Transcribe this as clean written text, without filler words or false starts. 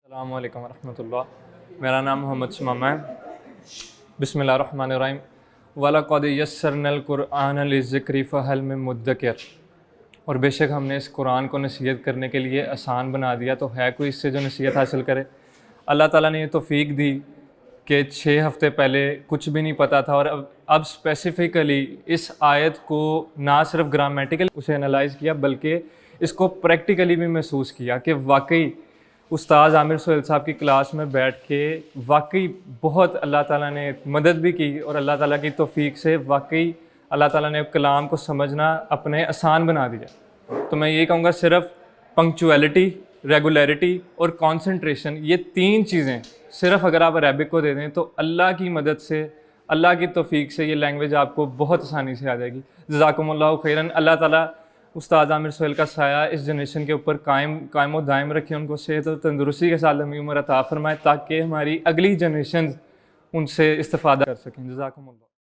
السلام علیکم ورحمۃ اللہ، میرا نام محمد شمامہ ہے۔ بسم اللہ الرحمن الرحیم۔ وَلَقَدْ يَسَّرْنَا الْقُرْآنَ لِلذِّكْرِ فَهَلْ مِن مُدَّكِرٍ، اور بے شک ہم نے اس قرآن کو نصیحت کرنے کے لیے آسان بنا دیا، تو ہے کوئی اس سے جو نصیحت حاصل کرے؟ اللہ تعالیٰ نے یہ توفیق دی کہ 6 ہفتے پہلے کچھ بھی نہیں پتہ تھا، اور اب اسپیسیفکلی اس آیت کو نہ صرف گرامیٹیکل اسے انالائز کیا بلکہ اس کو پریکٹیکلی بھی محسوس کیا کہ واقعی استاد عامر سہیل صاحب کی کلاس میں بیٹھ کے واقعی بہت اللہ تعالیٰ نے مدد بھی کی، اور اللہ تعالیٰ کی توفیق سے واقعی اللہ تعالیٰ نے کلام کو سمجھنا اپنے آسان بنا دیا۔ تو میں یہ کہوں گا صرف پنکچویلٹی، ریگولیرٹی اور کانسنٹریشن، یہ 3 چیزیں صرف اگر آپ عربک کو دے دیں تو اللہ کی مدد سے، اللہ کی توفیق سے یہ لینگویج آپ کو بہت آسانی سے آ جائے گی۔ جزاکم اللہ خیراً۔ اللہ تعالیٰ استاد عامر سہیل کا سایہ اس جنریشن کے اوپر قائم و دائم رکھے، ان کو صحت و تندرستی کے ساتھ لمبی عمر عطا فرمائے تاکہ ہماری اگلی جنریشن ان سے استفادہ کر سکیں۔ جزاکم اللہ۔